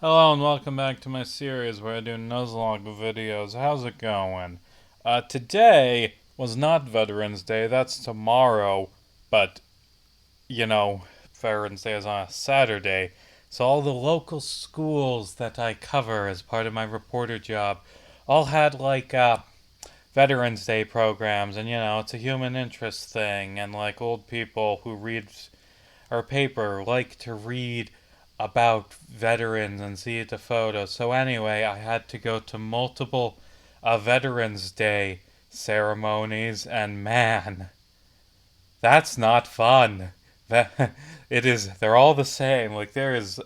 Hello and welcome back to my series where I do Nuzlocke videos. How's it going? Today was not Veterans Day, that's tomorrow, but, you know, Veterans Day is on a Saturday, so all the local schools that I cover as part of my reporter job all had, Veterans Day programs, and, it's a human interest thing, and, old people who read our paper like to read about veterans and see the photos. So anyway, I had to go to multiple Veterans Day ceremonies, and man, that's not fun. It is. They're all the same. Like there is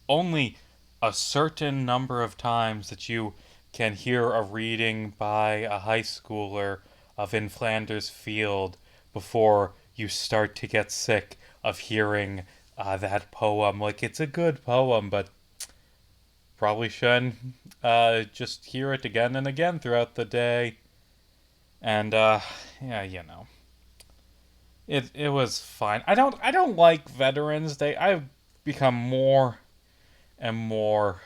only a certain number of times that you can hear a reading by a high schooler of In Flanders Field before you start to get sick of hearing that poem. Like it's a good poem, but probably shouldn't just hear it again and again throughout the day. And yeah, it was fine. I don't like Veterans Day. I've become more and more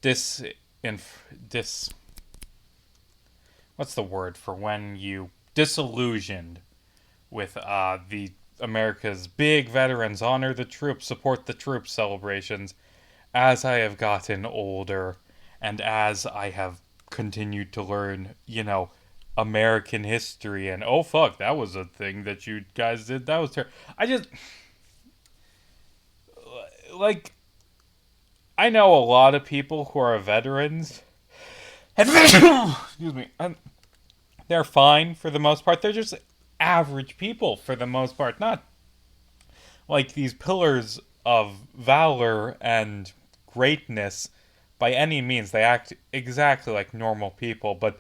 dis dis what's the word for when you disillusioned with the America's big veterans honor the troops, support the troops celebrations as I have gotten older and as I have continued to learn, American history and oh fuck, that was a thing that you guys did. That was terrible. I just like I know a lot of people who are veterans. And excuse me. And they're fine for the most part. They're just average people for the most part, not like these pillars of valor and greatness by any means. They act exactly like normal people, but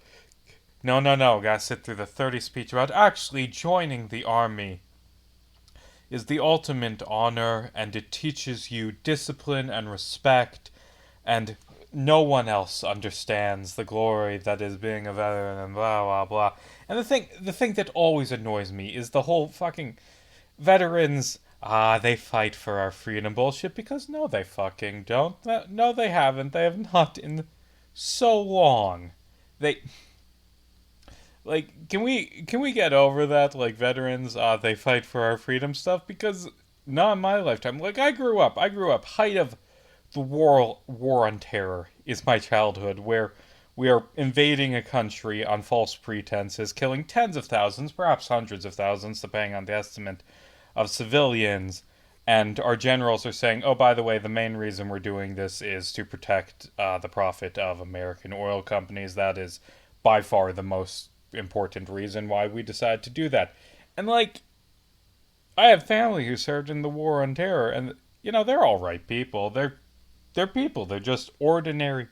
no, no, no. Gotta sit through the 30 speech about actually joining the army is the ultimate honor, and it teaches you discipline and respect, and no one else understands the glory that is being a veteran and blah blah blah. And the thing that always annoys me is the whole fucking veterans they fight for our freedom bullshit because no they fucking don't. No they haven't. They have not in so long. They can we get over that like veterans they fight for our freedom stuff because not in my lifetime. Like I grew up height of the war on terror is my childhood where we are invading a country on false pretenses, killing tens of thousands, perhaps hundreds of thousands, depending on the estimate, of civilians. And our generals are saying, oh, by the way, the main reason we're doing this is to protect the profit of American oil companies. That is by far the most important reason why we decided to do that. And, I have family who served in the war on terror, and, they're all right people. They're people. They're just ordinary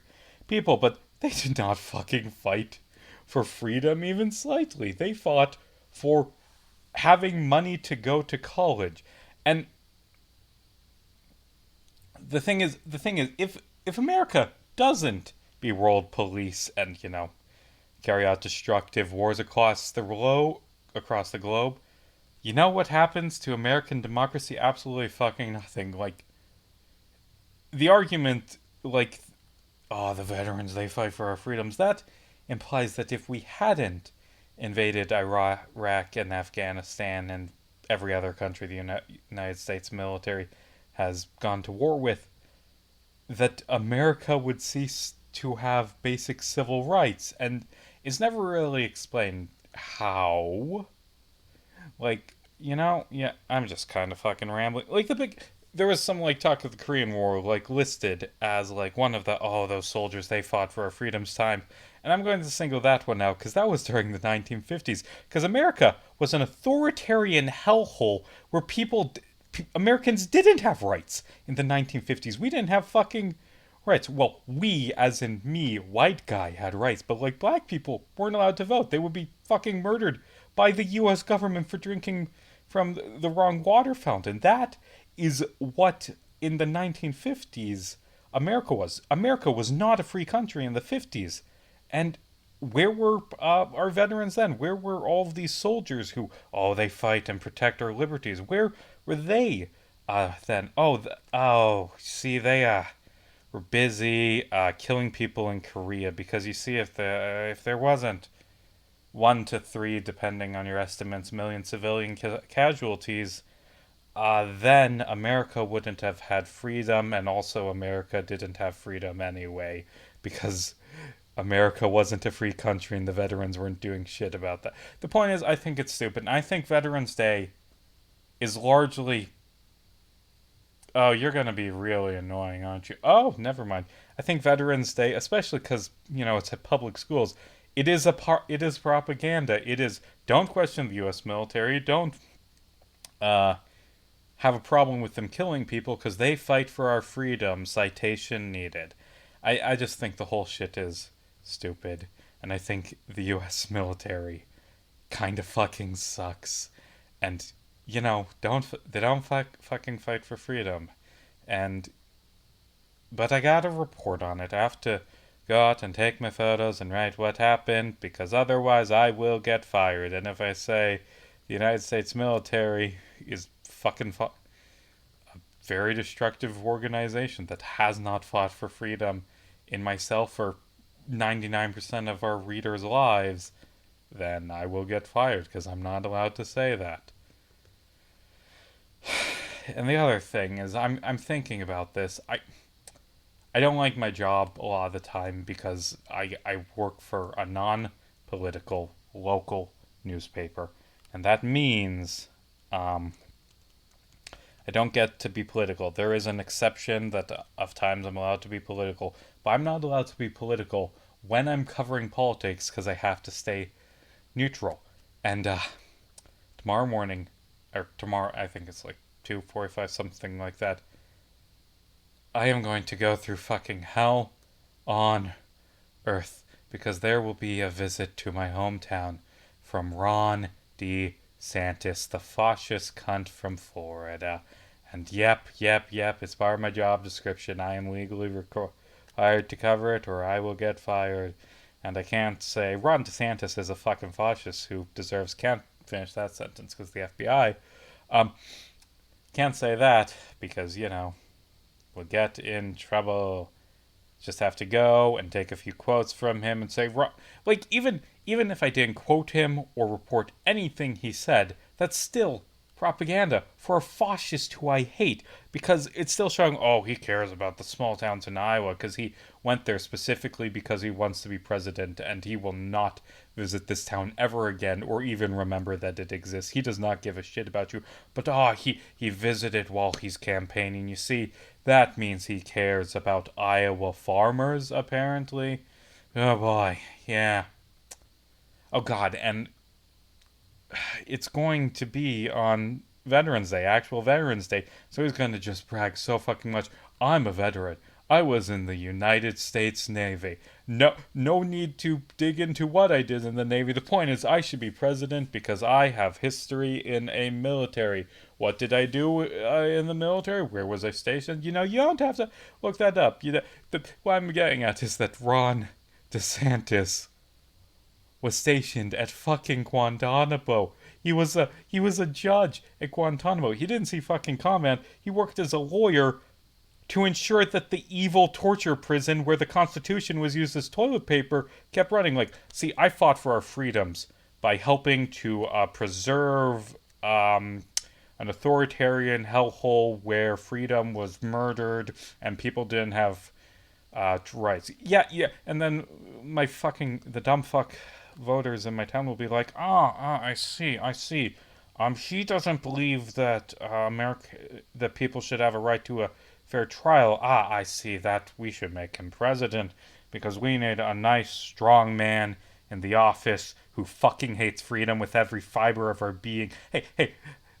people, but they did not fucking fight for freedom even slightly. They fought for having money to go to college. And the thing is if America doesn't be world police and, carry out destructive wars across the globe, you know what happens to American democracy? Absolutely fucking nothing. Like the argument oh, the veterans, they fight for our freedoms. That implies that if we hadn't invaded Iraq and Afghanistan and every other country the United States military has gone to war with, that America would cease to have basic civil rights. And it's never really explained how. Yeah, I'm just kind of fucking rambling. There was some talk of the Korean War listed as one of the those soldiers they fought for our freedom's time, and I'm going to single that one out because that was during the 1950s. Because America was an authoritarian hellhole where Americans didn't have rights in the 1950s. We didn't have fucking rights. Well, we, as in me, white guy, had rights, but black people weren't allowed to vote. They would be fucking murdered by the U.S. government for drinking from the wrong water fountain. That is what in the 1950s America was. America was not a free country in the 50s. And where were our veterans then? Where were all of these soldiers who, they fight and protect our liberties? Where were they Then oh, see they were busy killing people in Korea because you see if there wasn't 1 to 3, depending on your estimates, million civilian casualties, then America wouldn't have had freedom, and also America didn't have freedom anyway because America wasn't a free country and the veterans weren't doing shit about that. The point is, I think it's stupid. And I think Veterans Day is largely. Oh, you're going to be really annoying, aren't you? Oh, never mind. I think Veterans Day, especially because, it's at public schools, it is propaganda. It is don't question the US military, don't uh have a problem with them killing people because they fight for our freedom. Citation needed. I just think the whole shit is stupid. And I think the US military kind of fucking sucks. And, they don't fucking fight for freedom. And, but I gotta report on it. I have to go out and take my photos and write what happened because otherwise I will get fired. And if I say the United States military is very destructive organization that has not fought for freedom in myself or 99% of our readers' lives, then I will get fired because I'm not allowed to say that. And the other thing is, I'm thinking about this. I don't like my job a lot of the time because I work for a non political local newspaper, and that means um, I don't get to be political. There is an exception that of times I'm allowed to be political, but I'm not allowed to be political when I'm covering politics because I have to stay neutral. And tomorrow morning, or tomorrow, I think it's like 2:45, something like that. I am going to go through fucking hell on earth because there will be a visit to my hometown from Ron DeSantis, the fascist cunt from Florida. And yep, it's part of my job description. I am legally required to cover it or I will get fired. And I can't say Ron DeSantis is a fucking fascist who deserves. Can't finish that sentence because the FBI. Um, can't say that because, we'll get in trouble. Just have to go and take a few quotes from him and say, like, even if I didn't quote him or report anything he said, that's still propaganda for a fascist who I hate because it's still showing, oh, he cares about the small towns in Iowa because he went there specifically because he wants to be president and he will not visit this town ever again or even remember that it exists. He does not give a shit about you, but he visited while he's campaigning. You see, that means he cares about Iowa farmers apparently. Oh boy, yeah. Oh god, and it's going to be on Veterans Day, actual Veterans Day. So he's going to just brag so fucking much. I'm a veteran. I was in the United States Navy. No need to dig into what I did in the Navy. The point is, I should be president because I have history in a military. What did I do in the military? Where was I stationed? You don't have to look that up. What I'm getting at is that Ron DeSantis was stationed at fucking Guantanamo. He was a judge at Guantanamo. He didn't see fucking comment. He worked as a lawyer to ensure that the evil torture prison where the Constitution was used as toilet paper kept running. Like, see, I fought for our freedoms by helping to preserve an authoritarian hellhole where freedom was murdered and people didn't have rights. Yeah, and then the dumb fuck voters in my town will be like, I see. He doesn't believe that that people should have a right to a fair trial. I see that we should make him president because we need a nice, strong man in the office who fucking hates freedom with every fiber of our being. Hey,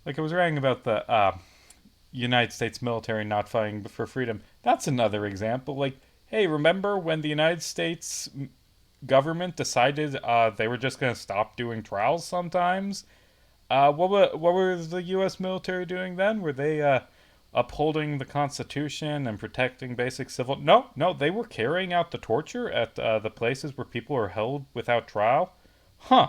like I was writing about the United States military not fighting for freedom. That's another example. Like, hey, remember when the United States government decided they were just going to stop doing trials sometimes? What were the U.S. military doing then? Were they upholding the Constitution and protecting basic civil? No, they were carrying out the torture at the places where people are held without trial. Huh?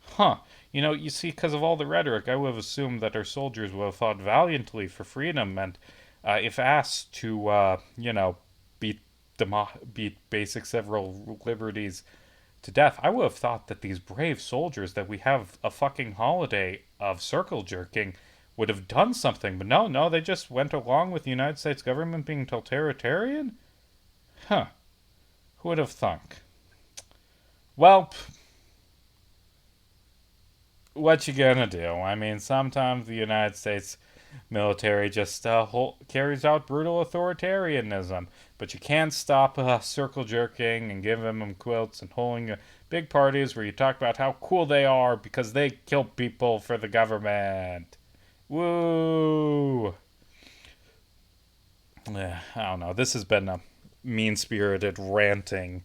Huh. You see, because of all the rhetoric, I would have assumed that our soldiers would have fought valiantly for freedom and, if asked to, beat, beat basic civil liberties to death, I would have thought that these brave soldiers that we have a fucking holiday of circle jerking would have done something. But no, no, they just went along with the United States government being totalitarian? Huh. Who would have thunk? Well, what you gonna do? I mean, sometimes the United States military just carries out brutal authoritarianism, but you can't stop circle jerking and giving them quilts and holding big parties where you talk about how cool they are because they kill people for the government. Woo! I don't know. This has been a mean-spirited ranting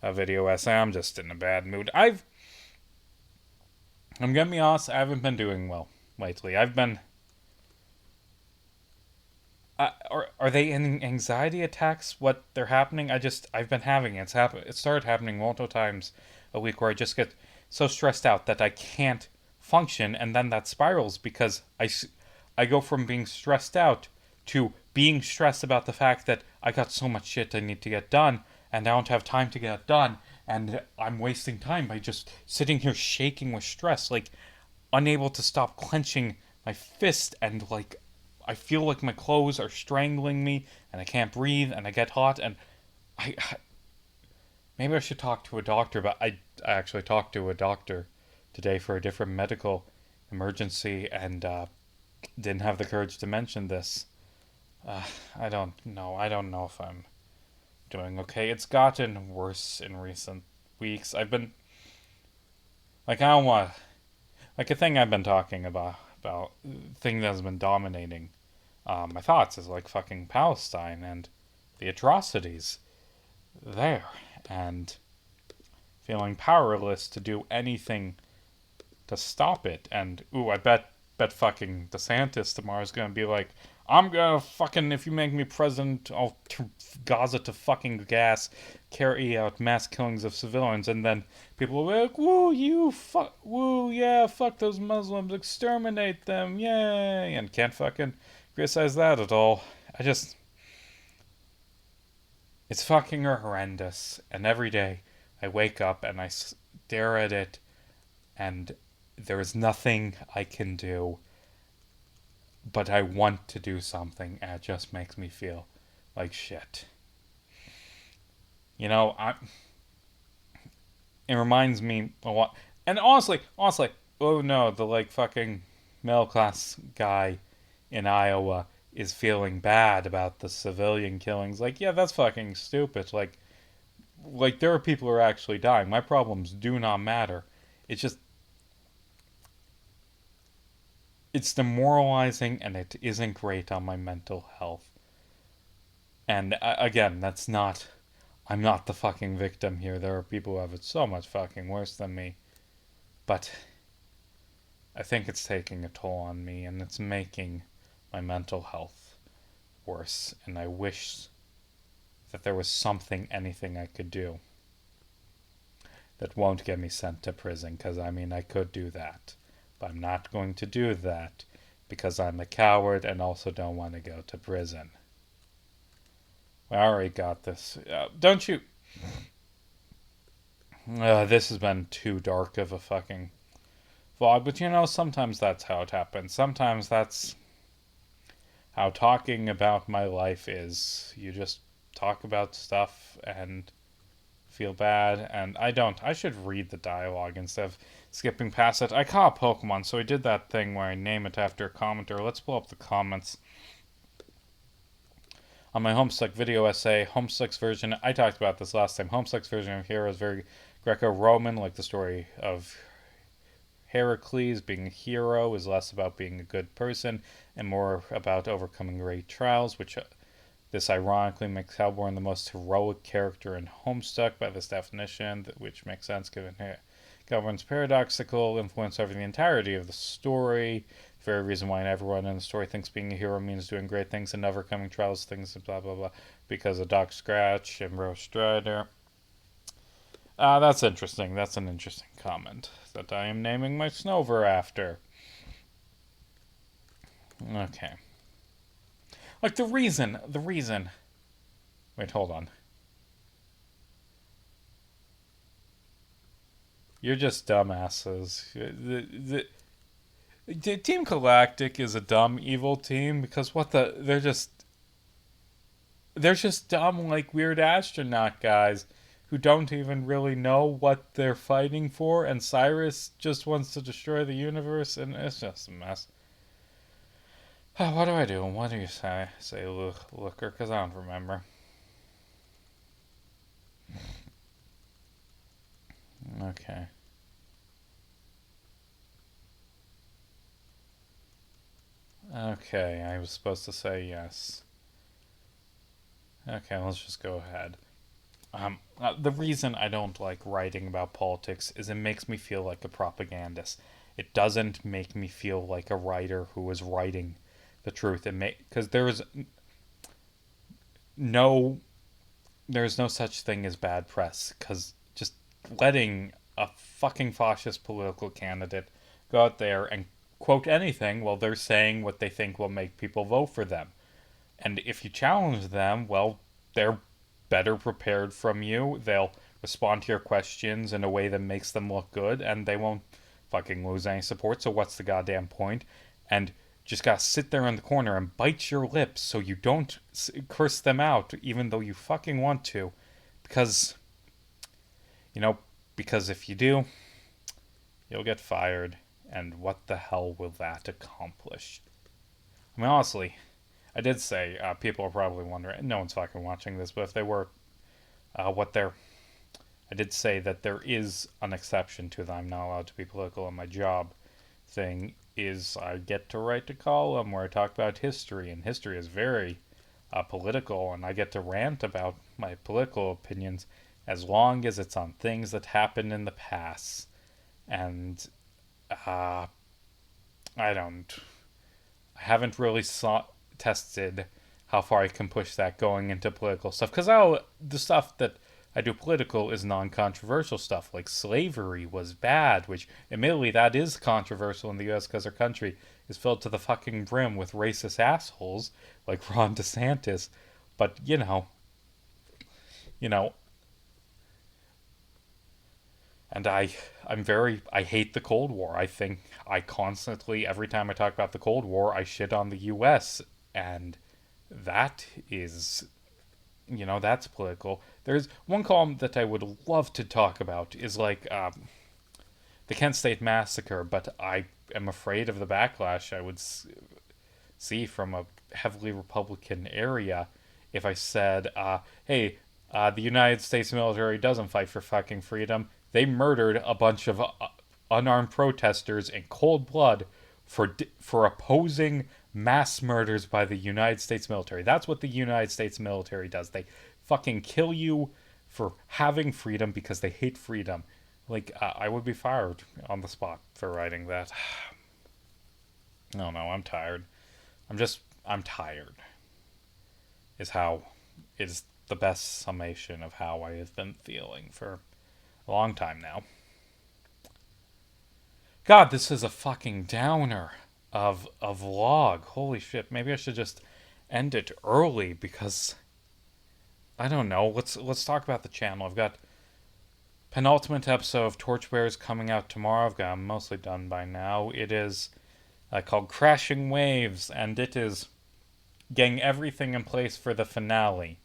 video essay. I'm just in a bad mood. I'm gonna be honest. I haven't been doing well lately. I've been. Are they in anxiety attacks? What they're happening? I've been having it. It started happening multiple times a week where I just get so stressed out that I can't function, and then that spirals because I go from being stressed out to being stressed about the fact that I got so much shit I need to get done, and I don't have time to get it done, and I'm wasting time by just sitting here shaking with stress, like unable to stop clenching my fist, and like I feel like my clothes are strangling me, and I can't breathe, and I get hot, and I maybe I should talk to a doctor, but I actually talked to a doctor today for a different medical emergency, and didn't have the courage to mention this. Uh, I don't know. I don't know if I'm doing okay. It's gotten worse in recent weeks. I've been like I don't want like a thing I've been talking about thing that has been dominating my thoughts is like fucking Palestine and the atrocities there, and feeling powerless to do anything to stop it. And ooh, I bet fucking DeSantis tomorrow is gonna be like, I'm gonna fucking, if you make me president, I'll Gaza to fucking gas, carry out mass killings of civilians, and then people will be like, woo, woo, yeah, fuck those Muslims, exterminate them, yay, and can't fucking criticize that at all. I just, it's fucking horrendous, and every day I wake up and I stare at it, and there is nothing I can do, but I want to do something, and it just makes me feel like shit. You know, it reminds me a lot. And honestly, oh no, the like fucking middle class guy in Iowa is feeling bad about the civilian killings. Like, yeah, that's fucking stupid. Like there are people who are actually dying. My problems do not matter. It's just it's demoralizing and it isn't great on my mental health. And again, that's not. I'm not the fucking victim here. There are people who have it so much fucking worse than me. But I think it's taking a toll on me and it's making my mental health worse. And I wish that there was something, anything I could do that won't get me sent to prison. Because, I mean, I could do that. But I'm not going to do that because I'm a coward and also don't want to go to prison. I already got this. Don't you? This has been too dark of a fucking vlog, but sometimes that's how it happens. Sometimes that's how talking about my life is. You just talk about stuff and feel bad, and I don't. I should read the dialogue instead of skipping past it. I caught a Pokemon, so I did that thing where I name it after a commenter. Let's pull up the comments. On my Homestuck video essay, Homestuck's version, I talked about this last time. Homestuck's version of Hero is very Greco-Roman, like the story of Heracles being a hero is less about being a good person and more about overcoming great trials, which this ironically makes Hellborn the most heroic character in Homestuck by this definition, which makes sense given Hellborn's paradoxical influence over the entirety of the story. Very reason why everyone in the story thinks being a hero means doing great things and overcoming trials, things, and blah blah blah. Because of Doc Scratch and Rose Strider. That's interesting. That's an interesting comment that I am naming my Snover after. Okay. Like the reason. Wait, hold on. You're just dumbasses. Team Galactic is a dumb evil team because what the they're just dumb like weird astronaut guys who don't even really know what they're fighting for, and Cyrus just wants to destroy the universe, and it's just a mess. What do I do? What do you say? Say Looker, because I don't remember. Okay. Okay, I was supposed to say yes. Okay, let's just go ahead. The reason I don't like writing about politics is it makes me feel like a propagandist. It doesn't make me feel like a writer who is writing the truth. Because no there's no such thing as bad press. Because just letting a fucking fascist political candidate go out there and quote anything while they're saying what they think will make people vote for them. And if you challenge them, well, they're better prepared from you. They'll respond to your questions in a way that makes them look good, and they won't fucking lose any support. So what's the goddamn point? And just gotta sit there in the corner and bite your lips so you don't curse them out, even though you fucking want to, because you know, because if you do, you'll get fired. And what the hell will that accomplish? I mean, honestly, I did say people are probably wondering. No one's fucking watching this, but if they were, what they're, I did say that there is an exception to the I'm not allowed to be political in my job thing. Is I get to write a column where I talk about history, and history is very political, and I get to rant about my political opinions as long as it's on things that happened in the past. And uh, I don't I haven't really tested how far I can push that going into political stuff, because the stuff that I do political is non-controversial stuff, like slavery was bad, which admittedly that is controversial in the U.S. because our country is filled to the fucking brim with racist assholes like Ron DeSantis. But you know, and I hate the Cold War. I think I constantly, every time I talk about the Cold War, I shit on the U.S. and that is, that's political. There's one column that I would love to talk about is like the Kent State massacre, but I am afraid of the backlash I would see from a heavily Republican area if I said, "Hey, the United States military doesn't fight for fucking freedom. They murdered a bunch of unarmed protesters in cold blood for opposing mass murders by the United States military. That's what the United States military does. They fucking kill you for having freedom because they hate freedom." Like, I would be fired on the spot for writing that. No, no, I'm tired. I'm tired. Is how, is the best summation of how I have been feeling for a long time now. God, this is a fucking downer of a vlog. Holy shit. Maybe I should just end it early because I don't know. Let's talk about the channel. I've got penultimate episode of Torchbearers coming out tomorrow. I've got them mostly done by now. It is called Crashing Waves, and it is getting everything in place for the finale.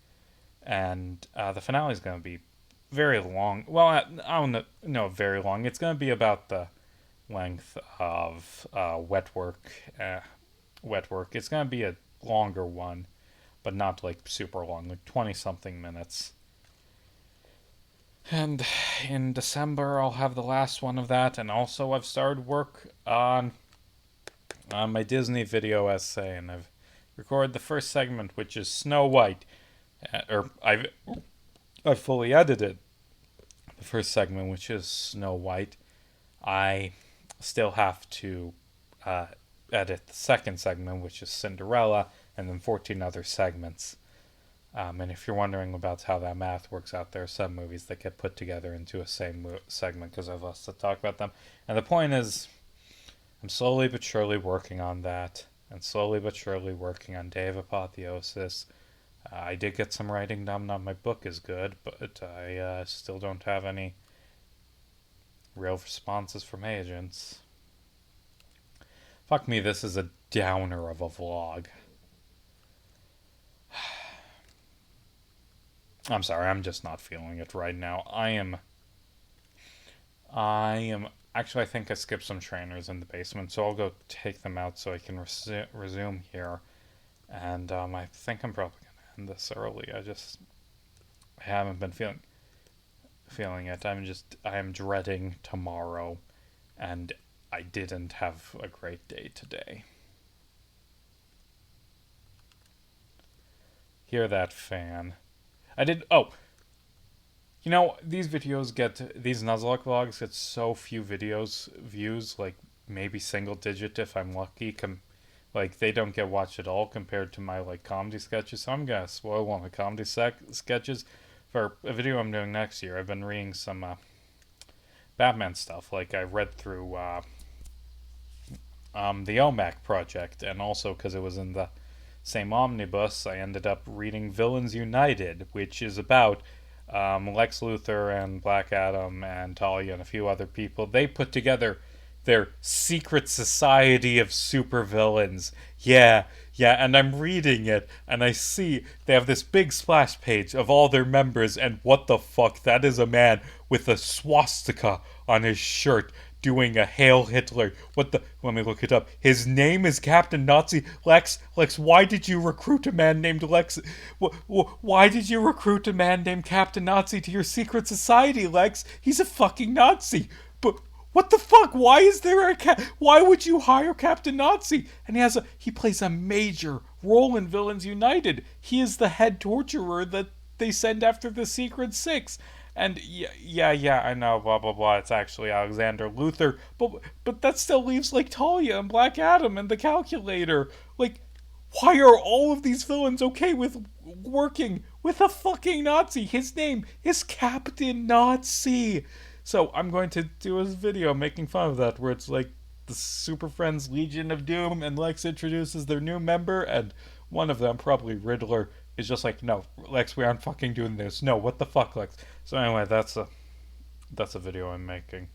And the finale is going to be very long. Well, I don't know very long. It's going to be about the length of wet work. Wet work. It's going to be a longer one, but not like super long, like 20 something minutes. And in December, I'll have the last one of that. And also, I've started work on my Disney video essay, and I've recorded the first segment, which is Snow White. I've fully edited the first segment, which is Snow White. I still have to edit the second segment, which is Cinderella, and then 14 other segments. And if you're wondering about how that math works out, there are some movies that get put together into a same segment because I've lost to talk about them. And the point is, I'm slowly but surely working on that, and slowly but surely working on Day of Apotheosis. I did get some writing done on my book is good, but I still don't have any real responses from agents. Fuck me, this is a downer of a vlog. I'm sorry, I'm just not feeling it right now. I am. Actually, I think I skipped some trainers in the basement, so I'll go take them out so I can resume here. And I think I'm probably gonna end this early. I haven't been feeling it. I am dreading tomorrow, and I didn't have a great day today. Hear that fan? I did. Oh, these Nuzlocke vlogs get so few views, like maybe single digit if I'm lucky. Like they don't get watched at all compared to my like comedy sketches. So I'm gonna spoil one of the comedy sketches for a video I'm doing next year. I've been reading some Batman stuff. Like I read through the OMAC project, and also because it was in the same omnibus, I ended up reading Villains United, which is about Lex Luthor and Black Adam and Talia and a few other people. They put together their secret society of supervillains. Yeah, yeah, and I'm reading it, and I see they have this big splash page of all their members, and what the fuck? That is a man with a swastika on his shirt doing a Hail Hitler. What the? Let me look it up. His name is Captain Nazi. Lex, why did you recruit a man named Lex? Why did you recruit a man named Captain Nazi to your secret society, Lex? He's a fucking Nazi. But what the fuck? Why is there why would you hire Captain Nazi? And he plays a major role in Villains United. He is the head torturer that they send after the Secret Six. And yeah, I know, blah blah blah. It's actually Alexander Luthor, but that still leaves like Talia and Black Adam and the Calculator. Like, why are all of these villains okay with working with a fucking Nazi? His name is Captain Nazi. So I'm going to do a video making fun of that, where it's like the Super Friends Legion of Doom, and Lex introduces their new member, and one of them, probably Riddler, is just like, no, Lex, we aren't fucking doing this. No, what the fuck, Lex? So anyway, that's a video I'm making.